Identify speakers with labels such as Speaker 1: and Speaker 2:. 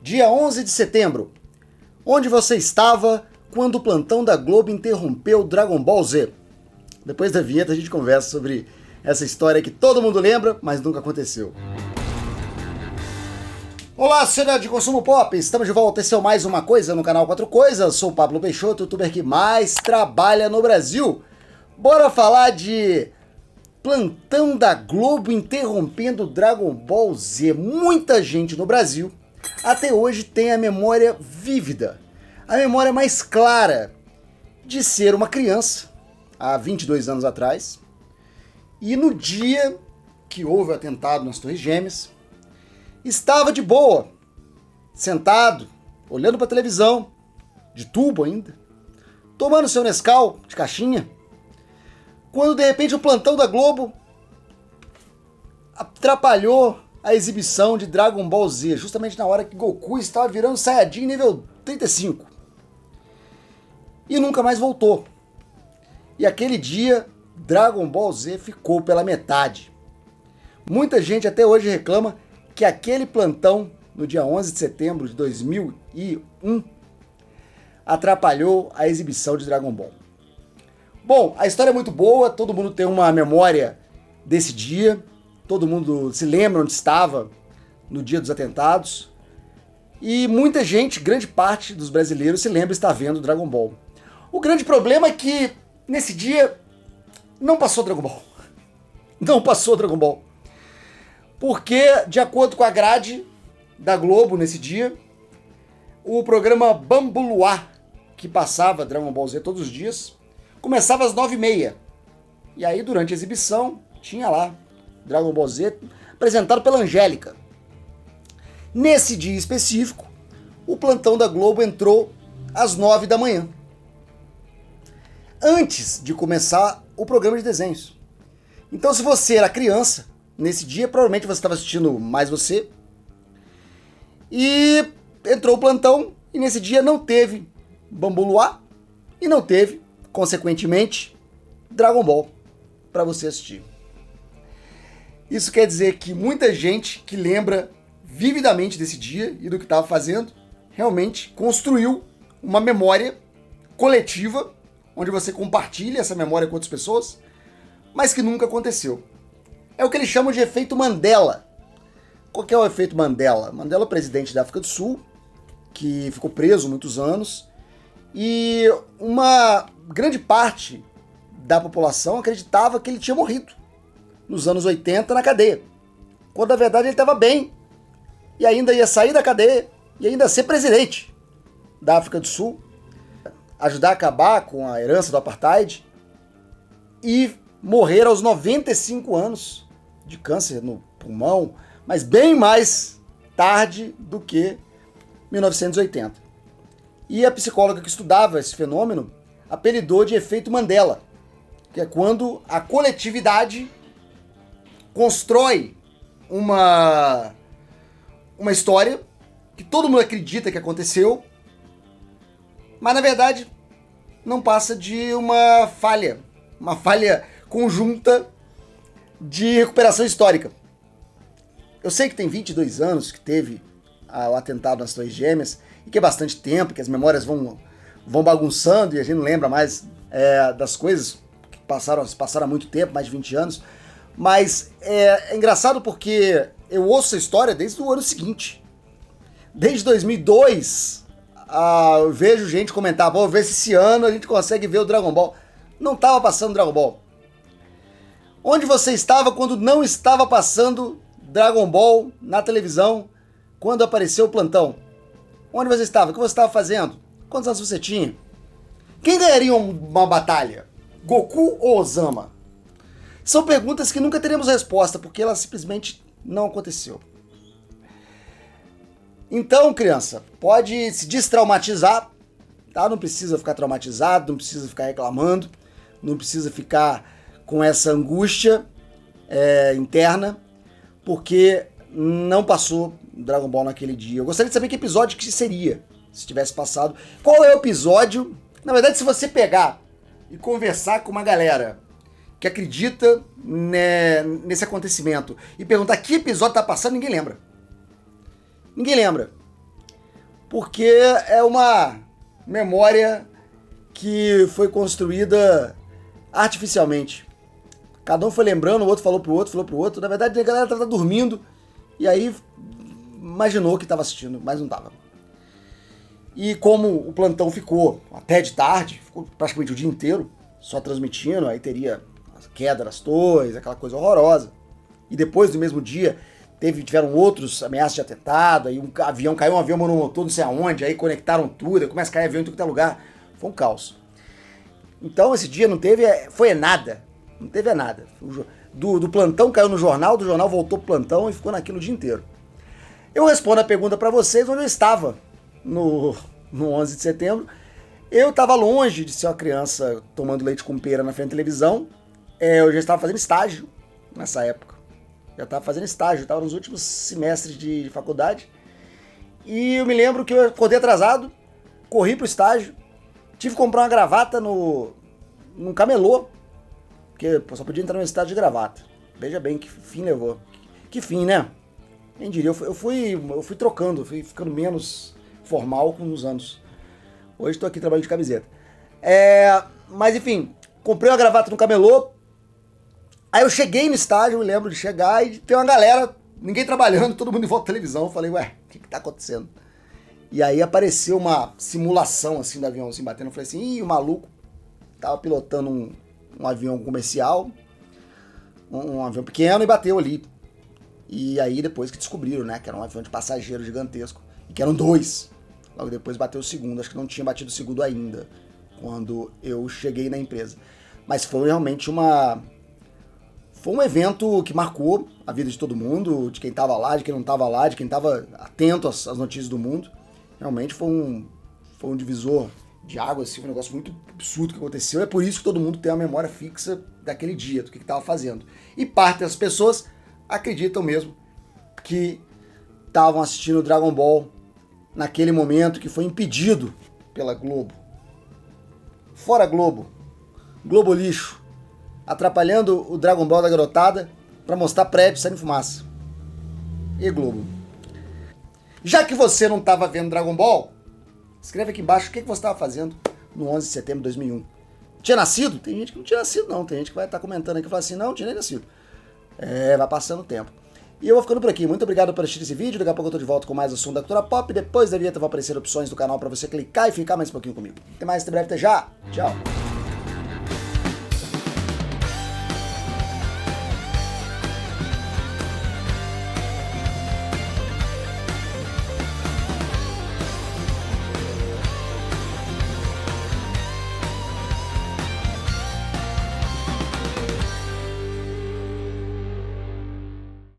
Speaker 1: Dia 11 de setembro. Onde você estava quando o plantão da Globo interrompeu Dragon Ball Z? Depois da vinheta a gente conversa sobre essa história que todo mundo lembra, mas nunca aconteceu. Olá, sociedade de consumo pop! Estamos de volta, esse é mais uma coisa no canal Quatro Coisas. Sou o Pablo Peixoto, o youtuber que mais trabalha no Brasil. Bora falar de plantão da Globo interrompendo Dragon Ball Z. Muita gente no Brasil até hoje tem a memória vívida, a memória mais clara de ser uma criança, há 22 anos atrás, e no dia que houve o atentado nas Torres Gêmeas, estava de boa, sentado, olhando para a televisão, de tubo ainda, tomando seu Nescau de caixinha, quando de repente o plantão da Globo atrapalhou a exibição de Dragon Ball Z, justamente na hora que Goku estava virando Saiyajin nível 35. E nunca mais voltou. E aquele dia, Dragon Ball Z ficou pela metade. Muita gente até hoje reclama que aquele plantão, no dia 11 de setembro de 2001, atrapalhou a exibição de Dragon Ball. Bom, a história é muito boa, todo mundo tem uma memória desse dia, todo mundo se lembra onde estava no dia dos atentados, e muita gente, grande parte dos brasileiros, se lembra de estar vendo Dragon Ball. O grande problema é que, nesse dia, não passou Dragon Ball. Não passou Dragon Ball. Porque, de acordo com a grade da Globo nesse dia, o programa Bambu Luar, que passava Dragon Ball Z todos os dias, começava às 9h30. E aí, durante a exibição, tinha lá Dragon Ball Z apresentado pela Angélica. Nesse dia específico, o plantão da Globo entrou às 9 da manhã. Antes de começar o programa de desenhos. Então, se você era criança, nesse dia, provavelmente você estava assistindo Mais Você. E entrou o plantão, e nesse dia não teve Bambu Luar, e não teve, consequentemente, Dragon Ball para você assistir. Isso quer dizer que muita gente que lembra vividamente desse dia e do que estava fazendo, realmente construiu uma memória coletiva, onde você compartilha essa memória com outras pessoas, mas que nunca aconteceu. É o que eles chamam de efeito Mandela. Qual que é o efeito Mandela? Mandela é o presidente da África do Sul, que ficou preso muitos anos, e uma grande parte da população acreditava que ele tinha morrido nos anos 80 na cadeia, quando na verdade ele estava bem, e ainda ia sair da cadeia, e ainda ser presidente da África do Sul, ajudar a acabar com a herança do apartheid, e morrer aos 95 anos de câncer no pulmão, mas bem mais tarde do que 1980. E a psicóloga que estudava esse fenômeno apelidou de efeito Mandela, que é quando a coletividade constrói uma história que todo mundo acredita que aconteceu, mas na verdade não passa de uma falha conjunta de recuperação histórica. Eu sei que tem 22 anos que teve o atentado nas Torres Gêmeas, e que é bastante tempo, que as memórias vão bagunçando e a gente não lembra mais das coisas que passaram há muito tempo, mais de 20 anos. Mas é engraçado porque eu ouço essa história desde o ano seguinte. Desde 2002, eu vejo gente comentar, vamos ver se esse ano a gente consegue ver o Dragon Ball. Não estava passando Dragon Ball. Onde você estava quando não estava passando Dragon Ball na televisão, quando apareceu o plantão? Onde você estava? O que você estava fazendo? Quantos anos você tinha? Quem ganharia uma batalha? Goku ou Osama? São perguntas que nunca teremos resposta, porque ela simplesmente não aconteceu. Então, criança, pode se destraumatizar, tá? Não precisa ficar traumatizado, não precisa ficar reclamando, não precisa ficar com essa angústia interna, porque não passou Dragon Ball naquele dia. Eu gostaria de saber que episódio que seria, se tivesse passado. Qual é o episódio? Na verdade, se você pegar e conversar com uma galera que acredita nesse acontecimento e perguntar que episódio tá passando, ninguém lembra. Ninguém lembra. porque é uma memória que foi construída artificialmente. Cada um foi lembrando, o outro falou pro outro. Na verdade, a galera tava dormindo e aí imaginou que estava assistindo, mas não estava. E como o plantão ficou até de tarde, ficou praticamente o dia inteiro só transmitindo, aí teria a queda das torres, aquela coisa horrorosa. E depois, no mesmo dia, tiveram outros ameaças de atentado, aí caiu um avião monomotor não sei aonde, aí conectaram tudo, aí começa a cair avião em todo lugar. Foi um caos. Então esse dia não teve, foi nada. Não teve nada. Do plantão caiu no jornal, do jornal voltou pro plantão e ficou naquilo o dia inteiro. Eu respondo a pergunta para vocês onde eu estava no 11 de setembro. Eu estava longe de ser uma criança tomando leite com pera na frente da televisão. Eu já estava fazendo estágio nessa época. Já estava fazendo estágio, estava nos últimos semestres de faculdade. E eu me lembro que eu acordei atrasado, corri pro estágio, tive que comprar uma gravata num camelô, porque só podia entrar no estágio de gravata. Veja bem que fim levou. Que fim, né? Quem diria, eu fui trocando, fui ficando menos formal com os anos. Hoje estou aqui trabalhando de camiseta. Mas enfim, comprei uma gravata no camelô. Aí eu cheguei no estádio, eu me lembro de chegar e ter uma galera, ninguém trabalhando, todo mundo em volta da televisão. Eu falei, ué, o que tá acontecendo? E aí apareceu uma simulação assim do avião assim, batendo. Eu falei assim, ih, o maluco tava pilotando um avião comercial, um avião pequeno e bateu ali. E aí depois que descobriram, né, que era um avião de passageiro gigantesco, e que eram dois. Logo depois bateu o segundo, acho que não tinha batido o segundo ainda, quando eu cheguei na empresa. Mas foi realmente foi um evento que marcou a vida de todo mundo, de quem estava lá, de quem não estava lá, de quem estava atento às notícias do mundo. Realmente foi um divisor de água, assim, um negócio muito absurdo que aconteceu. É por isso que todo mundo tem uma memória fixa daquele dia, do que estava fazendo. E parte das pessoas acreditam mesmo que estavam assistindo o Dragon Ball naquele momento que foi impedido pela Globo. Fora Globo. Globo lixo. Atrapalhando o Dragon Ball da garotada para mostrar prédio saindo fumaça. E Globo. Já que você não estava vendo Dragon Ball, escreve aqui embaixo o que você estava fazendo no 11 de setembro de 2001. Tinha nascido? Tem gente que não tinha nascido não. Tem gente que vai estar comentando aqui e fala assim, não tinha nem nascido. Vai passando o tempo. E eu vou ficando por aqui. Muito obrigado por assistir esse vídeo. Daqui a pouco eu tô de volta com mais assunto da cultura pop. Depois da vinheta vão aparecer opções do canal para você clicar e ficar mais um pouquinho comigo. Até mais, até breve, até já. Tchau.